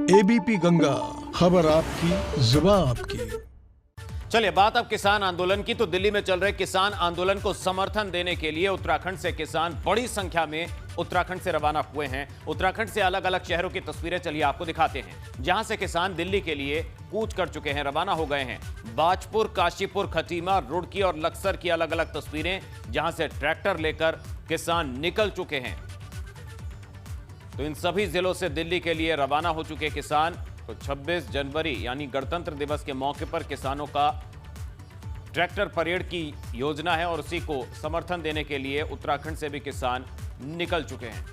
ABP Ganga, खबर आपकी, जुबान आपकी। चलिए बात अब किसान आंदोलन की। तो दिल्ली में चल रहे किसान आंदोलन को समर्थन देने के लिए उत्तराखंड से किसान बड़ी संख्या में उत्तराखंड से रवाना हुए हैं। उत्तराखंड से अलग अलग शहरों की तस्वीरें चलिए आपको दिखाते हैं, जहां से किसान दिल्ली के लिए कूच कर चुके हैं, रवाना हो गए हैं। बाजपुर, काशीपुर, खटीमा, रुड़की और लक्सर की अलग अलग तस्वीरें, जहां से ट्रैक्टर लेकर किसान निकल चुके हैं। तो इन सभी जिलों से दिल्ली के लिए रवाना हो चुके किसान। तो 26 जनवरी यानी गणतंत्र दिवस के मौके पर किसानों का ट्रैक्टर परेड की योजना है और उसी को समर्थन देने के लिए उत्तराखंड से भी किसान निकल चुके हैं।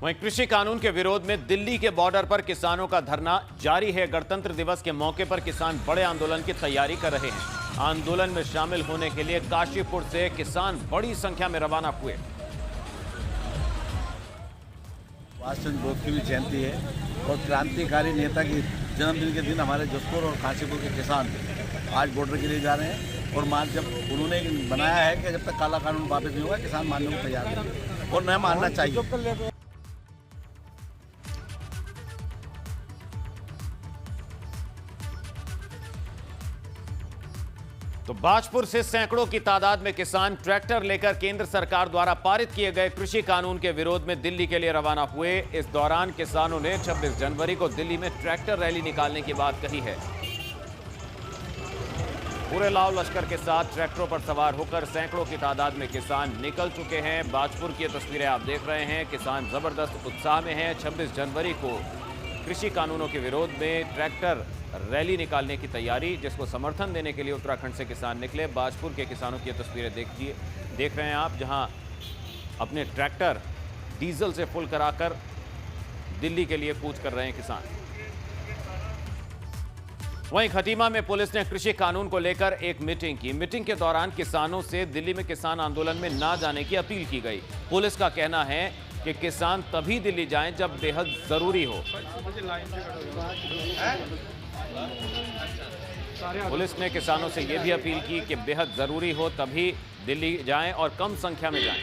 वहीं कृषि कानून के विरोध में दिल्ली के बॉर्डर पर किसानों का धरना जारी है। गणतंत्र दिवस के मौके पर किसान बड़े आंदोलन की तैयारी कर रहे हैं। आंदोलन में शामिल होने के लिए काशीपुर से किसान बड़ी संख्या में रवाना हुए। सुभाष चंद्र बोस की भी जयंती है और क्रांतिकारी नेता के जन्मदिन के दिन हमारे जसपुर और काशीपुर के किसान आज बॉर्डर के लिए जा रहे हैं। और मान जब उन्होंने बनाया है कि जब तक काला कानून वापस नहीं होगा किसान मानने को तैयार है और न मानना चाहिए। तो बाजपुर से सैकड़ों की तादाद में किसान ट्रैक्टर लेकर केंद्र सरकार द्वारा पारित किए गए कृषि कानून के विरोध में दिल्ली के लिए रवाना हुए। इस दौरान किसानों ने 26 जनवरी को दिल्ली में ट्रैक्टर रैली निकालने की बात कही है। पूरे लाव लश्कर के साथ ट्रैक्टरों पर सवार होकर सैकड़ों की तादाद में किसान निकल चुके हैं। बाजपुर की तस्वीरें आप देख रहे हैं। किसान जबरदस्त उत्साह में हैं। 26 जनवरी को कृषि कानूनों के विरोध में ट्रैक्टर रैली निकालने की तैयारी, जिसको समर्थन देने के लिए उत्तराखंड से किसान निकले। बाजपुर के किसानों की तस्वीरें देख रहे हैं आप, जहां अपने ट्रैक्टर डीजल से फुल कराकर दिल्ली के लिए कूच कर रहे हैं किसान। वहीं खटीमा में पुलिस ने कृषि कानून को लेकर एक मीटिंग की। मीटिंग के दौरान किसानों से दिल्ली में किसान आंदोलन में ना जाने की अपील की गई। पुलिस का कहना है कि किसान तभी दिल्ली जाएं जब बेहद जरूरी हो। पुलिस ने किसानों से यह भी अपील की कि बेहद जरूरी हो तभी दिल्ली जाएं और कम संख्या में जाएं।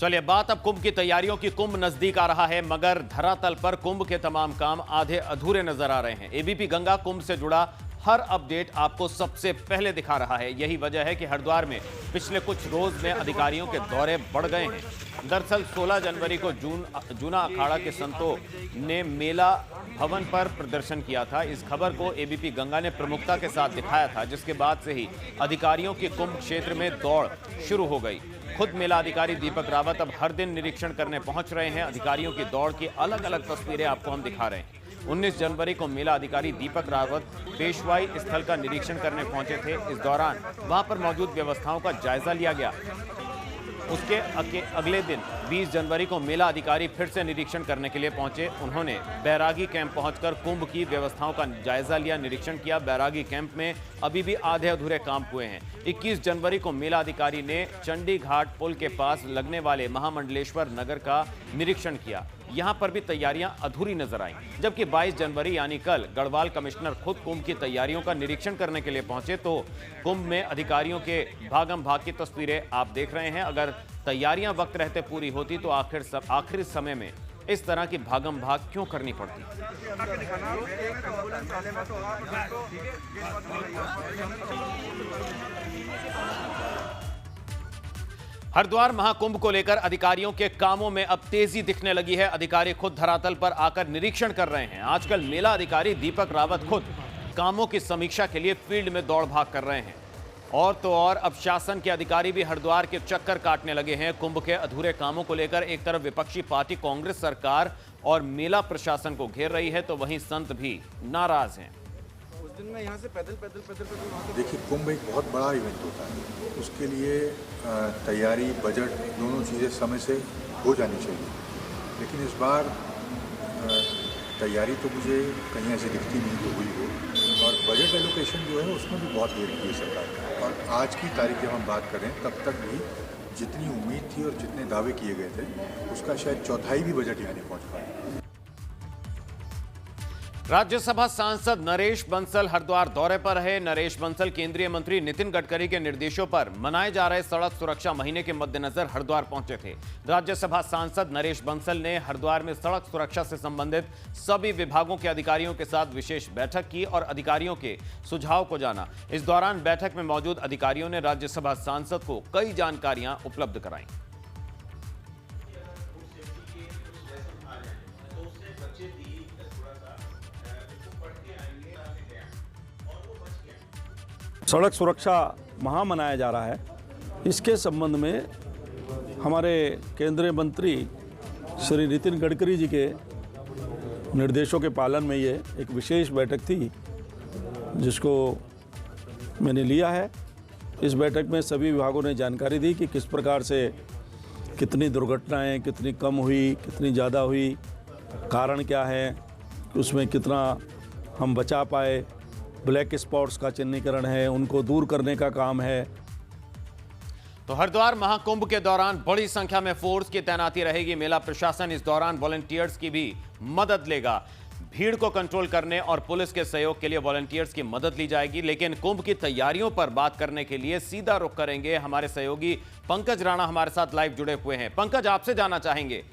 चलिए बात अब कुंभ की तैयारियों की। कुंभ नजदीक आ रहा है, मगर धरातल पर कुंभ के तमाम काम आधे अधूरे नजर आ रहे हैं। एबीपी गंगा कुंभ से जुड़ा हर अपडेट आपको सबसे पहले दिखा रहा है। यही वजह है कि हरिद्वार में पिछले कुछ रोज में अधिकारियों के दौरे बढ़ गए हैं। दरअसल 16 जनवरी को जूना अखाड़ा के संतों ने मेला भवन पर प्रदर्शन किया था। इस खबर को एबीपी गंगा ने प्रमुखता के साथ दिखाया था, जिसके बाद से ही अधिकारियों की कुंभ क्षेत्र में दौड़ शुरू हो गई। खुद मेला अधिकारी दीपक रावत अब हर दिन निरीक्षण करने पहुंच रहे हैं। अधिकारियों की दौड़ की अलग अलग तस्वीरें आपको हम दिखा रहे हैं। 19 जनवरी को मेला अधिकारी दीपक रावत पेशवाई स्थल का निरीक्षण करने पहुंचे थे। इस दौरान वहां पर मौजूद व्यवस्थाओं का जायजा लिया गया। उसके अगले दिन 20 जनवरी को मेला अधिकारी फिर से निरीक्षण करने के लिए पहुंचे। उन्होंने बैरागी कैंप पहुंचकर कुंभ की व्यवस्थाओं का जायजा लिया, निरीक्षण किया। बैरागी कैंप में अभी भी आधे अधूरे काम हुए हैं। 21 जनवरी को मेला अधिकारी ने चंडी घाट पुल के पास लगने वाले महामंडलेश्वर नगर का निरीक्षण किया। यहां पर भी तैयारियां अधूरी नजर आई। जबकि 22 जनवरी यानी कल गढ़वाल कमिश्नर खुद कुंभ की तैयारियों का निरीक्षण करने के लिए पहुंचे। तो कुंभ में अधिकारियों के भागम भाग की तस्वीरें आप देख रहे हैं। अगर तैयारियां वक्त रहते पूरी होती तो आखिर समय में इस तरह की भागम भाग क्यों करनी पड़ती। हरिद्वार महाकुंभ को लेकर अधिकारियों के कामों में अब तेजी दिखने लगी है। अधिकारी खुद धरातल पर आकर निरीक्षण कर रहे हैं। आजकल मेला अधिकारी दीपक रावत खुद कामों की समीक्षा के लिए फील्ड में दौड़ भाग कर रहे हैं। और तो और अब शासन के अधिकारी भी हरिद्वार के चक्कर काटने लगे हैं। कुंभ के अधूरे कामों को लेकर एक तरफ विपक्षी पार्टी कांग्रेस सरकार और मेला प्रशासन को घेर रही है, तो वहीं संत भी नाराज हैं। दिन में यहाँ से पैदल देखिए, कुंभ एक बहुत बड़ा इवेंट होता है। उसके लिए तैयारी, बजट, दोनों चीज़ें समय से हो जानी चाहिए। लेकिन इस बार तैयारी तो मुझे कहीं ऐसी दिखती नहीं जो हुई हो। और बजट एलोकेशन जो है उसमें भी बहुत देर की है सरकार ने। और आज की तारीख जब हम बात कर रहे हैं, तब तक भी जितनी उम्मीद थी और जितने दावे किए गए थे उसका शायद चौथाई भी बजट यहाँ नहीं पहुँच पाया। राज्यसभा सांसद नरेश बंसल हरिद्वार दौरे पर है। नरेश बंसल केंद्रीय मंत्री नितिन गडकरी के निर्देशों पर मनाए जा रहे सड़क सुरक्षा महीने के मद्देनजर हरिद्वार पहुंचे थे। राज्यसभा सांसद नरेश बंसल ने हरिद्वार में सड़क सुरक्षा से संबंधित सभी विभागों के अधिकारियों के साथ विशेष बैठक की और अधिकारियों के सुझाव को जाना। इस दौरान बैठक में मौजूद अधिकारियों ने राज्यसभा सांसद को कई जानकारियां उपलब्ध कराई। सड़क सुरक्षा माह मनाया जा रहा है। इसके संबंध में हमारे केंद्रीय मंत्री श्री नितिन गडकरी जी के निर्देशों के पालन में ये एक विशेष बैठक थी जिसको मैंने लिया है। इस बैठक में सभी विभागों ने जानकारी दी कि किस प्रकार से कितनी दुर्घटनाएं कितनी कम हुई, कितनी ज़्यादा हुई, कारण क्या है, उसमें कितना हम बचा पाए, ब्लैक स्पॉट्स का चिन्हीकरण है, उनको दूर करने का काम है। तो हरिद्वार महाकुंभ के दौरान बड़ी संख्या में फोर्स की तैनाती रहेगी। मेला प्रशासन इस दौरान वॉलंटियर्स की भी मदद लेगा। भीड़ को कंट्रोल करने और पुलिस के सहयोग के लिए वॉलंटियर्स की मदद ली जाएगी। लेकिन कुंभ की तैयारियों पर बात करने के लिए सीधा रुख करेंगे हमारे सहयोगी पंकज राणा हमारे साथ लाइव जुड़े हुए हैं। पंकज, आपसे जानना चाहेंगे,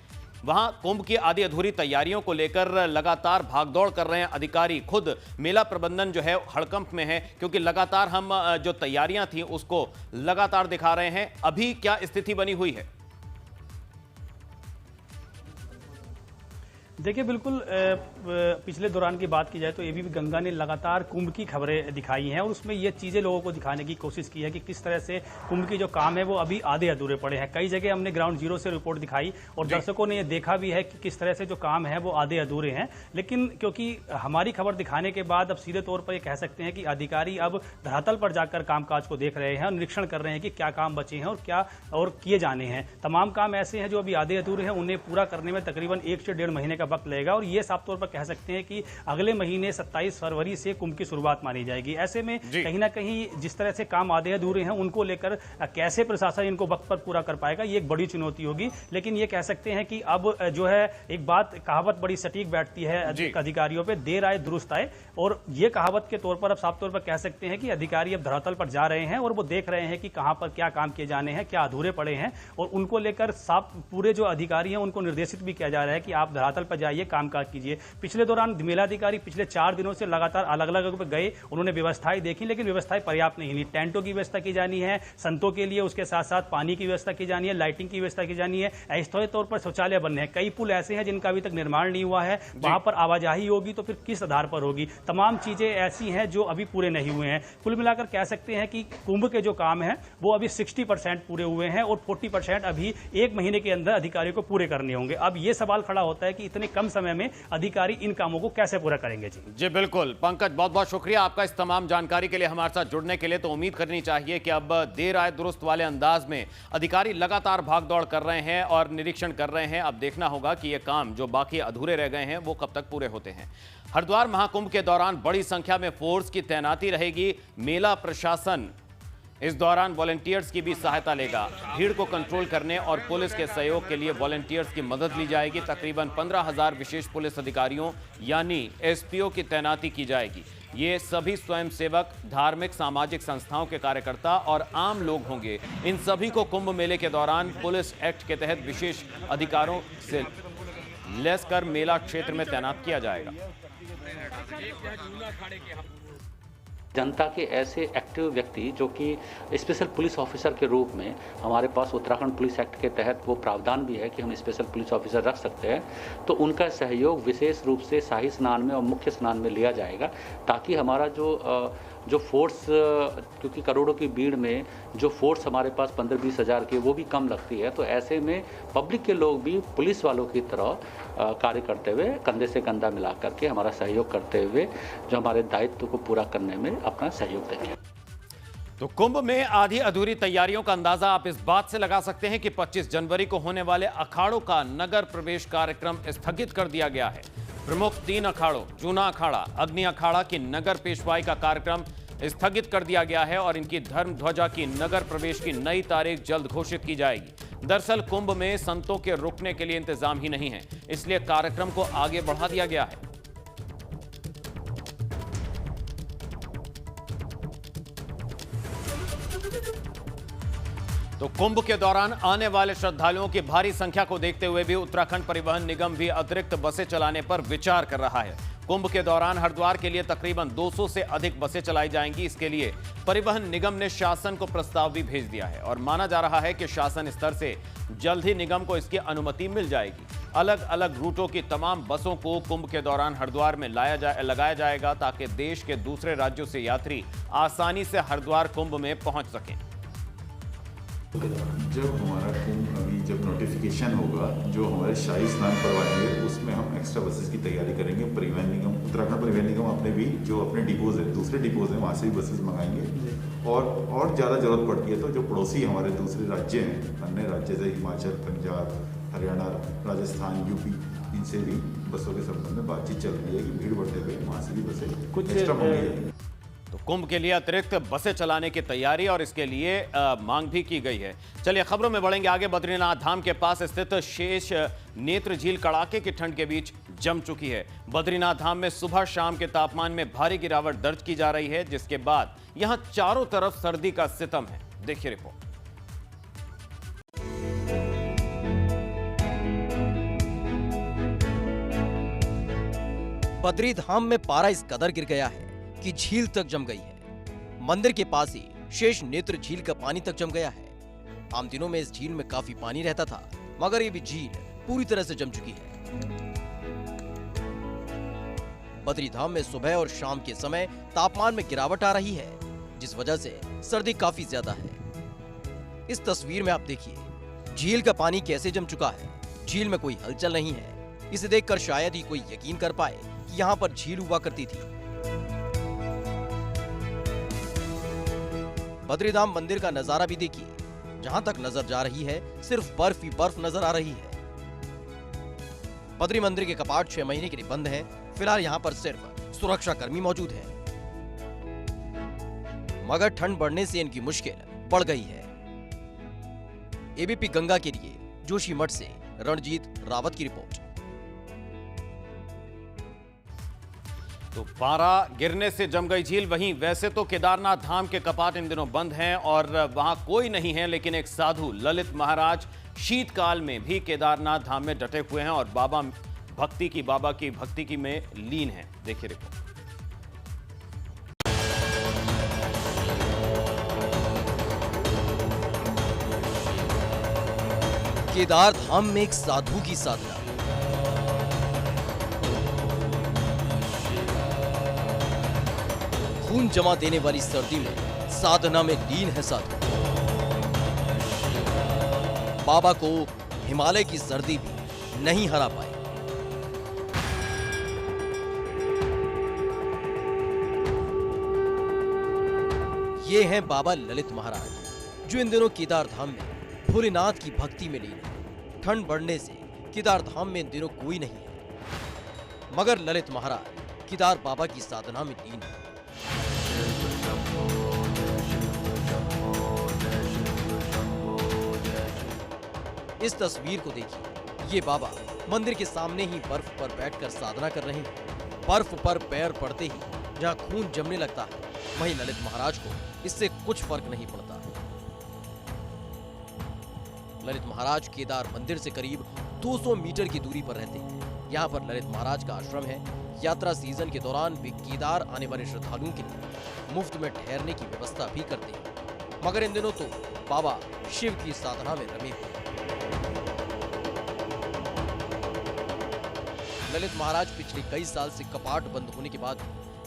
वहां कुंभ की आधी अधूरी तैयारियों को लेकर लगातार भागदौड़ कर रहे हैं अधिकारी। खुद मेला प्रबंधन जो है हड़कंप में है क्योंकि लगातार हम जो तैयारियां थी उसको लगातार दिखा रहे हैं। अभी क्या स्थिति बनी हुई है? देखिए, बिल्कुल पिछले दौरान की बात की जाए तो एबीपी गंगा ने लगातार कुंभ की खबरें दिखाई हैं और उसमें ये चीज़ें लोगों को दिखाने की कोशिश की है कि किस तरह से कुंभ की जो काम है वो अभी आधे अधूरे पड़े हैं। कई जगह हमने ग्राउंड जीरो से रिपोर्ट दिखाई और दर्शकों ने ये देखा भी है कि किस तरह से जो काम है वो आधे अधूरे हैं। लेकिन क्योंकि हमारी खबर दिखाने के बाद अब सीधे तौर पर ये कह सकते हैं कि अधिकारी अब धरातल पर जाकर कामकाज को देख रहे हैं और निरीक्षण कर रहे हैं कि क्या काम बचे हैं और क्या और किए जाने हैं। तमाम काम ऐसे हैं जो अभी आधे अधूरे हैं, उन्हें पूरा करने में तकरीबन 1 से 1.5 महीने का वक्त लगेगा और ये साफ तौर पर कह सकते हैं कि अगले महीने 27 फरवरी से कुंभ की शुरुआत मानी जाएगी। ऐसे में कहीं ना कहीं जिस तरह से काम आधे अधूरे हैं उनको लेकर कैसे प्रशासन इनको वक्त पर पूरा कर पाएगा, ये एक बड़ी चुनौती होगी। लेकिन ये कह सकते हैं कि अब जो है एक बात कहावत बड़ी सटीक बैठती है अधिकारियों पे, देर आए दुरुस्त आए, और ये कहावत के तौर पर अब साफ तौर पर कह सकते हैं कि अधिकारी अब धरातल पर जा रहे हैं और वो देख रहे हैं कि कहां पर क्या काम किए जाने हैं, क्या अधूरे पड़े हैं, और उनको लेकर साफ पूरे जो अधिकारी हैं उनको निर्देशित भी किया जा रहा है कि आप धरातल पर जाइए, कामकाज कीजिए। पिछले दौरान मेलाधिकारी पिछले 4 दिनों से लगातार अलग अलग जगह पर गए, उन्होंने व्यवस्थाएं देखी लेकिन व्यवस्थाएं पर्याप्त नहीं। टेंटों की व्यवस्था की जानी है संतों के लिए, उसके साथ साथ पानी की व्यवस्था की जानी है, लाइटिंग की व्यवस्था की जानी है, अस्थायी तौर पर शौचालय बनने हैं। कई पुल ऐसे हैं जिनका अभी तक निर्माण नहीं हुआ है, वहां पर आवाजाही होगी तो फिर किस आधार पर होगी। तमाम चीजें ऐसी हैं जो अभी पूरे नहीं हुए हैं। कुल मिलाकर कह सकते हैं कि कुंभ के जो काम है वो अभी 60% पूरे हुए हैं और 40% अभी 1 महीने के अंदर अधिकारियों को पूरे करने होंगे। अब ये सवाल खड़ा होता है कि इतने कम समय में अधिकारी इन कामों को कैसे पूरा करेंगे। जी बिल्कुल पंकज, बहुत बहुत शुक्रिया आपका इस तमाम जानकारी के लिए, हमारे साथ जुड़ने के लिए। तो उम्मीद करनी चाहिए कि अब देर आए दुरुस्त वाले अंदाज में अधिकारी लगातार भागदौड़ कर रहे हैं और निरीक्षण कर रहे हैं। अब देखना होगा कि ये काम जो बाकी अधूरे रह गए हैं वो कब तक पूरे होते हैं। हरिद्वार महाकुंभ के दौरान बड़ी संख्या में फोर्स की तैनाती रहेगी। मेला प्रशासन इस दौरान वॉलंटियर्स की भी सहायता लेगा। भीड़ को कंट्रोल करने और पुलिस के सहयोग के लिए वॉलंटियर्स की मदद ली जाएगी। तकरीबन 15,000 विशेष पुलिस अधिकारियों यानी एसपीओ की तैनाती की जाएगी। ये सभी स्वयंसेवक, धार्मिक सामाजिक संस्थाओं के कार्यकर्ता और आम लोग होंगे। इन सभी को कुंभ मेले के दौरान पुलिस एक्ट के तहत विशेष अधिकारों से लैस कर मेला क्षेत्र में तैनात किया जाएगा। जनता के ऐसे एक्टिव व्यक्ति जो कि स्पेशल पुलिस ऑफिसर के रूप में हमारे पास उत्तराखंड पुलिस एक्ट के तहत वो प्रावधान भी है कि हम स्पेशल पुलिस ऑफिसर रख सकते हैं, तो उनका सहयोग विशेष रूप से शाही स्नान में और मुख्य स्नान में लिया जाएगा ताकि हमारा जो फोर्स, क्योंकि करोड़ों की भीड़ में जो फोर्स हमारे पास 15-20 हज़ार की वो भी कम लगती है, तो ऐसे में पब्लिक के लोग भी पुलिस वालों की तरह कार्य करते हुए कंधे से कंधा मिला करके हमारा सहयोग करते हुए जो हमारे दायित्व को पूरा करने में अपना सहयोग देंगे। तो कुंभ में आधी अधूरी तैयारियों का अंदाजा आप इस बात से लगा सकते हैं कि 25 जनवरी को होने वाले अखाड़ों का नगर प्रवेश कार्यक्रम स्थगित कर दिया गया है। प्रमुख 3 अखाड़ों जूना अखाड़ा, अग्नि अखाड़ा की नगर पेशवाई का कार्यक्रम स्थगित कर दिया गया है और इनकी धर्म ध्वजा की नगर प्रवेश की नई तारीख जल्द घोषित की जाएगी। दरअसल कुंभ में संतों के रुकने के लिए इंतजाम ही नहीं है, इसलिए कार्यक्रम को आगे बढ़ा दिया गया है। तो कुंभ के दौरान आने वाले श्रद्धालुओं की भारी संख्या को देखते हुए भी उत्तराखंड परिवहन निगम भी अतिरिक्त बसें चलाने पर विचार कर रहा है। कुंभ के दौरान हरिद्वार के लिए तकरीबन 200 से अधिक बसें चलाई जाएंगी। इसके लिए परिवहन निगम ने शासन को प्रस्ताव भी भेज दिया है और माना जा रहा है कि शासन स्तर से जल्द ही निगम को इसकी अनुमति मिल जाएगी। अलग अलग रूटों की तमाम बसों को कुंभ के दौरान हरिद्वार में लगाया जाएगा ताकि देश के दूसरे राज्यों से यात्री आसानी से हरिद्वार कुंभ में पहुंच सकें। जब हमारा कुंभ अभी जब नोटिफिकेशन होगा, जो हमारे शाही स्नान करवाएंगे उसमें हम एक्स्ट्रा बसेस की तैयारी करेंगे। परिवहन निगम, उत्तराखंड परिवहन निगम अपने भी जो अपने डिपोज है, दूसरे डिपोज हैं, वहाँ से भी बसेस मंगाएंगे। और ज़्यादा ज़रूरत पड़ती है तो जो पड़ोसी हमारे दूसरे राज्य हैं, अन्य राज्य जैसे हिमाचल, पंजाब, हरियाणा, राजस्थान, यूपी, इनसे भी बसों के संबंध में बातचीत चल रही है कि भीड़ बढ़ते हुए वहाँ से भी बसें एक्स्ट्रा मंगाई जाएंगी। तो कुंभ के लिए अतिरिक्त बसें चलाने की तैयारी और इसके लिए मांग भी की गई है। चलिए खबरों में बढ़ेंगे आगे। बद्रीनाथ धाम के पास स्थित शेष नेत्र झील कड़ाके की ठंड के बीच जम चुकी है। बद्रीनाथ धाम में सुबह शाम के तापमान में भारी गिरावट दर्ज की जा रही है, जिसके बाद यहां चारों तरफ सर्दी का सितम है। देखिए रिपोर्ट। बद्री धाम में पारा इस कदर गिर गया है कि झील तक जम गई है। मंदिर के पास ही शेष नेत्र झील का पानी तक जम गया है। आम दिनों में इस झील में काफी पानी रहता था, मगर ये भी झील पूरी तरह से जम चुकी है। बद्री धाम में सुबह और शाम के समय तापमान में गिरावट आ रही है, जिस वजह से सर्दी काफी ज्यादा है। इस तस्वीर में आप देखिए झील का पानी कैसे जम चुका है। झील में कोई हलचल नहीं है। इसे देखकर शायद ही कोई यकीन कर पाए कि यहाँ पर झील हुआ करती थी। बद्रीधाम मंदिर का नजारा भी देखिए। जहां तक नजर जा रही है सिर्फ बर्फ ही बर्फ नजर आ रही है। बद्री मंदिर के कपाट 6 महीने के लिए बंद है। फिलहाल यहां पर सिर्फ सुरक्षा कर्मी मौजूद है, मगर ठंड बढ़ने से इनकी मुश्किल बढ़ गई है। एबीपी गंगा के लिए जोशीमठ से रणजीत रावत की रिपोर्ट। तो पारा गिरने से जम गई झील। वहीं वैसे तो केदारनाथ धाम के कपाट इन दिनों बंद हैं और वहां कोई नहीं है, लेकिन एक साधु ललित महाराज शीतकाल में भी केदारनाथ धाम में डटे हुए हैं और बाबा की भक्ति की में लीन है। देखिए रिपोर्ट। केदार धाम में एक साधु की साधना। खून जमा देने वाली सर्दी में साधना में लीन है साधु। बाबा को हिमालय की सर्दी भी नहीं हरा पाई। ये हैं बाबा ललित महाराज, जो इन दिनों केदार धाम में भोलेनाथ की भक्ति में लीन है। ठंड बढ़ने से केदार धाम में इन दिनों कोई नहीं है, मगर ललित महाराज केदार बाबा की साधना में लीन है। इस तस्वीर को देखिए। ये बाबा मंदिर के सामने ही बर्फ पर बैठकर साधना कर रहे हैं। बर्फ पर पैर पड़ते ही जहां खून जमने लगता है, वहीं ललित महाराज को इससे कुछ फर्क नहीं पड़ता। ललित महाराज केदार मंदिर से करीब 200 मीटर की दूरी पर रहते हैं। यहाँ पर ललित महाराज का आश्रम है। यात्रा सीजन के दौरान वे केदार आने वाले श्रद्धालुओं के लिए मुफ्त में ठहरने की व्यवस्था भी करते हैं, मगर इन दिनों तो बाबा शिव की साधना में रमे हुए। ललित महाराज पिछले कई साल से कपाट बंद होने के बाद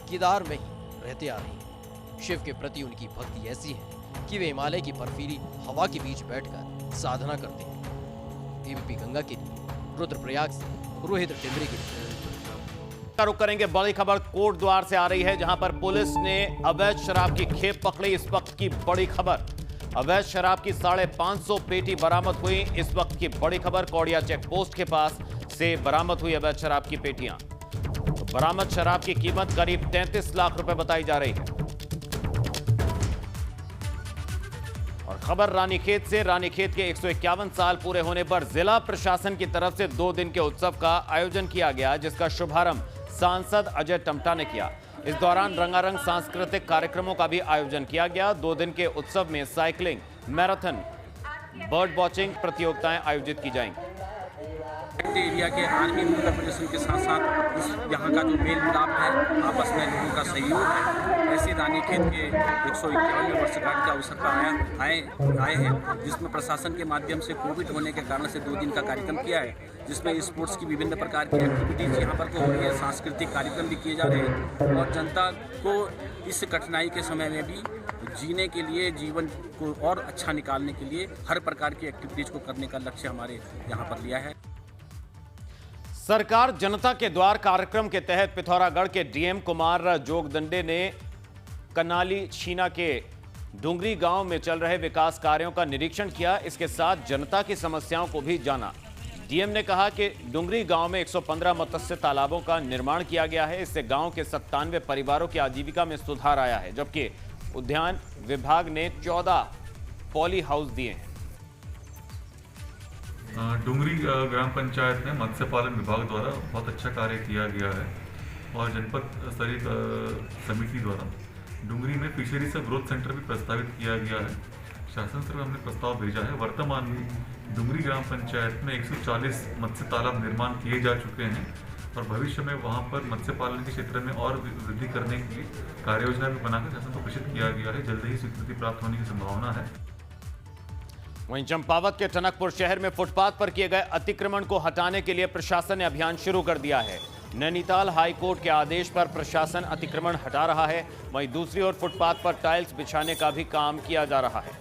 केदार में ही रहते आ रहे हैं। शिव के प्रति उनकी भक्ति ऐसी है कि वे हिमालय की बर्फीली हवा के बीच बैठकर साधना करते हैं। एबीपी गंगा के लिए रुद्रप्रयाग से रोहित टिमरे की रिपोर्ट। रुक करेंगे। बड़ी खबर कोटद्वार से आ रही है, जहां पर पुलिस ने अवैध शराब की खेप पकड़ी। इस वक्त की बड़ी खबर, अवैध शराब की 550 पेटी बरामद हुई। इस वक्त की बड़ी खबर, कौड़िया चेक पोस्ट के पास से बरामद हुई अवैध शराब की पेटियां। तो बरामद शराब की कीमत करीब 33 लाख रुपए बताई जा रही है। और खबर रानीखेत से। रानीखेत के 151 साल पूरे होने पर जिला प्रशासन की तरफ से 2 दिन के उत्सव का आयोजन किया गया, जिसका शुभारंभ सांसद अजय टम्टा ने किया। इस दौरान रंगारंग सांस्कृतिक कार्यक्रमों का भी आयोजन किया गया। 2 दिन के उत्सव में साइकिलिंग, मैराथन, बर्ड वॉचिंग प्रतियोगिताएं आयोजित की जाएंगी। एरिया के आर्मी रूरल प्रदर्शन के साथ साथ इस यहाँ का जो मेल मिलाप है, आपस में लोगों का सहयोग है, ऐसे रानीखेत के 151वें वर्षगांठ के अवसर पर आए हैं, जिसमें प्रशासन के माध्यम से कोविड होने के कारण से 2 दिन का कार्यक्रम किया है, जिसमें स्पोर्ट्स की विभिन्न प्रकार की एक्टिविटीज़ यहाँ पर हो रही है, सांस्कृतिक कार्यक्रम भी किए जा रहे हैं और जनता को इस कठिनाई के समय में भी जीने के लिए, जीवन को और अच्छा निकालने के लिए हर प्रकार की एक्टिविटीज़ को करने का लक्ष्य हमारे यहाँ पर लिया है। सरकार जनता के द्वार कार्यक्रम के तहत पिथौरागढ़ के डीएम कुमार जोगदंडे ने कनाली छीना के डुंगरी गांव में चल रहे विकास कार्यों का निरीक्षण किया। इसके साथ जनता की समस्याओं को भी जाना। डीएम ने कहा कि डुंगरी गांव में 115 मत्स्य तालाबों का निर्माण किया गया है। इससे गांव के 97 परिवारों की आजीविका में सुधार आया है, जबकि उद्यान विभाग ने 14 पॉली हाउस दिए हैं। डुंगरी ग्राम पंचायत में मत्स्य पालन विभाग द्वारा बहुत अच्छा कार्य किया गया है और जनपद स्तरीय समिति द्वारा डुंगरी में फिशरी से ग्रोथ सेंटर भी प्रस्तावित किया गया है। शासन से हमने प्रस्ताव भेजा है। वर्तमान में डुंगरी ग्राम पंचायत में 140 मत्स्य तालाब निर्माण किए जा चुके हैं और भविष्य में वहां पर मत्स्य पालन के क्षेत्र में और वृद्धि करने के लिए कार्य योजना भी बनाकर शासन को प्रेषित किया गया है। जल्द ही स्वीकृति प्राप्त होने की संभावना है। वहीं चंपावत के टनकपुर शहर में फुटपाथ पर किए गए अतिक्रमण को हटाने के लिए प्रशासन ने अभियान शुरू कर दिया है। नैनीताल हाई कोर्ट के आदेश पर प्रशासन अतिक्रमण हटा रहा है। वहीं दूसरी ओर फुटपाथ पर टाइल्स बिछाने का भी काम किया जा रहा है।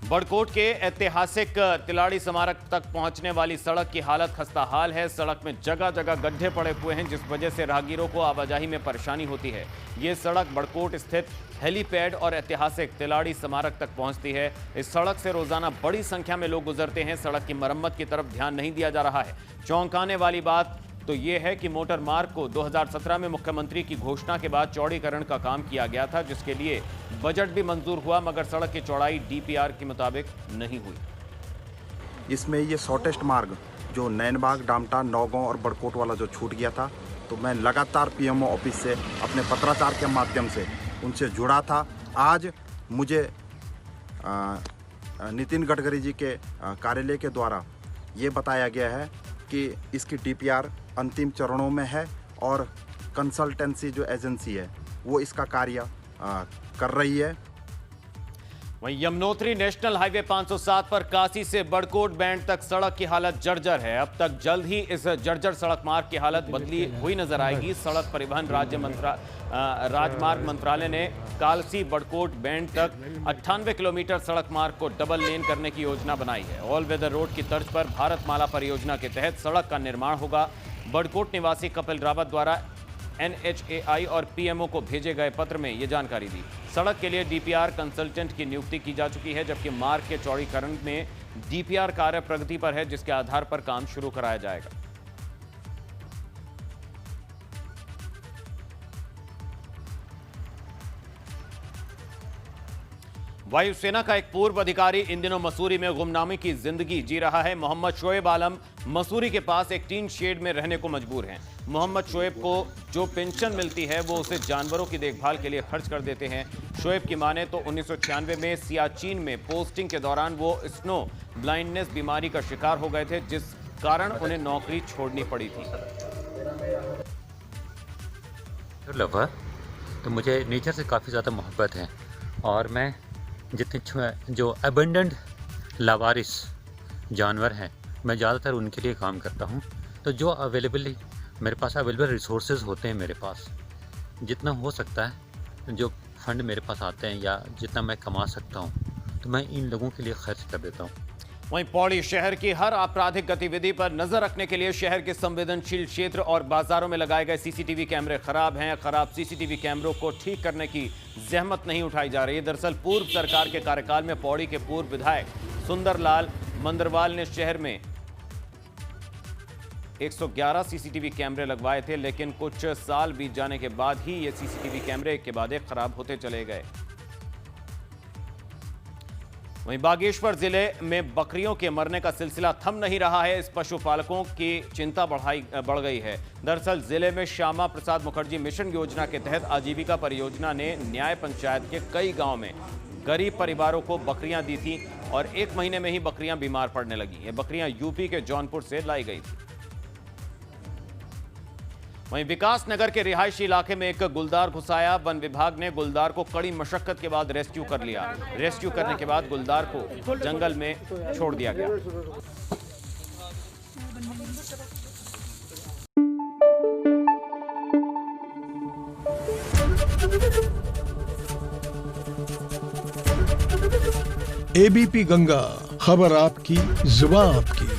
बड़कोट के ऐतिहासिक तिलाड़ी स्मारक तक पहुंचने वाली सड़क की हालत खस्ताहाल है। सड़क में जगह जगह गड्ढे पड़े हुए हैं, जिस वजह से राहगीरों को आवाजाही में परेशानी होती है। ये सड़क बड़कोट स्थित हेलीपैड और ऐतिहासिक तिलाड़ी स्मारक तक पहुंचती है। इस सड़क से रोजाना बड़ी संख्या में लोग गुजरते हैं। सड़क की मरम्मत की तरफ ध्यान नहीं दिया जा रहा है। चौंकाने वाली बात तो ये है कि मोटर मार्ग को 2017 में मुख्यमंत्री की घोषणा के बाद चौड़ीकरण का काम किया गया था, जिसके लिए बजट भी मंजूर हुआ, मगर सड़क की चौड़ाई डीपीआर के मुताबिक नहीं हुई। इसमें ये शॉर्टेस्ट मार्ग जो नैनबाग, डामटा, नौगांव और बड़कोट वाला जो छूट गया था, तो मैं लगातार पीएमओ ऑफिस से अपने पत्राचार के माध्यम से उनसे जुड़ा था। आज मुझे नितिन गडकरी जी के कार्यालय के द्वारा ये बताया गया है कि इसकी डीपीआर अंतिम चरणों में है और कंसल्टेंसी जो एजेंसी है वो इसका कार्य कर रही है। वहीं यमुनोत्री नेशनल हाईवे 507 पर काशी से बड़कोट बैंड तक सड़क की हालत जर्जर है। अब तक जल्द ही इस जर्जर सड़क मार्ग की हालत बदली हुई नजर आएगी। सड़क परिवहन राजमार्ग मंत्रालय ने कालसी बड़कोट बैंड तक 98 किलोमीटर सड़क मार्ग को डबल लेन करने की योजना बनाई है। ऑल वेदर रोड की तर्ज पर भारतमाला परियोजना के तहत सड़क का निर्माण होगा। बड़कोट निवासी कपिल रावत द्वारा NHAI और PMO को भेजे गए पत्र में ये जानकारी दी। सड़क के लिए DPR कंसल्टेंट की नियुक्ति की जा चुकी है, जबकि मार्ग के चौड़ीकरण में DPR कार्य प्रगति पर है, जिसके आधार पर काम शुरू कराया जाएगा। वायुसेना का एक पूर्व अधिकारी इन दिनों मसूरी में गुमनामी की जिंदगी जी रहा है। मोहम्मद शोएब आलम मसूरी के पास एक टीन शेड में रहने को मजबूर हैं। मोहम्मद शोएब को जो पेंशन मिलती है वो उसे जानवरों की देखभाल के लिए खर्च कर देते हैं। शोएब की माने तो 1996 में सियाचिन में पोस्टिंग के दौरान वो स्नो ब्लाइंडनेस बीमारी का शिकार हो गए थे, जिस कारण उन्हें नौकरी छोड़नी पड़ी थी। लवर तो मुझे नेचर से काफ़ी ज़्यादा मोहब्बत है और मैं जितने जो अबंडेंट लावारिस जानवर हैं मैं ज़्यादातर उनके लिए काम करता हूं। तो जो मेरे पास अवेलेबल रिसोर्सेज होते हैं, मेरे पास जितना हो सकता है, जो फंड मेरे पास आते हैं या जितना मैं कमा सकता हूं, तो मैं इन लोगों के लिए खर्च कर देता हूं। वहीं पौड़ी शहर की हर आपराधिक गतिविधि पर नजर रखने के लिए शहर के संवेदनशील क्षेत्र और बाजारों में लगाए गए सीसीटीवी कैमरे खराब हैं। खराब सीसीटीवी कैमरों को ठीक करने की जहमत नहीं उठाई जा रही है। दरअसल पूर्व सरकार के कार्यकाल में पौड़ी के पूर्व विधायक सुंदरलाल मंदरवाल ने शहर में 111 सीसीटीवी कैमरे लगवाए थे, लेकिन कुछ साल बीत जाने के बाद ही ये सीसीटीवी कैमरे एक के बाद एक खराब होते चले गए। वहीं बागेश्वर जिले में बकरियों के मरने का सिलसिला थम नहीं रहा है। इस पशुपालकों की चिंता बढ़ गई है। दरअसल जिले में श्यामा प्रसाद मुखर्जी मिशन योजना के तहत आजीविका परियोजना ने न्याय पंचायत के कई गांव में गरीब परिवारों को बकरियां दी थी और 1 महीने में ही बकरियां बीमार पड़ने लगी। ये बकरियां यूपी के जौनपुर से लाई गई थी। वहीं विकास नगर के रिहायशी इलाके में एक गुलदार घुसाया। वन विभाग ने गुलदार को कड़ी मशक्कत के बाद रेस्क्यू कर लिया। रेस्क्यू करने के बाद गुलदार को जंगल में छोड़ दिया गया। एबीपी गंगा, खबर आपकी, जुबान आपकी।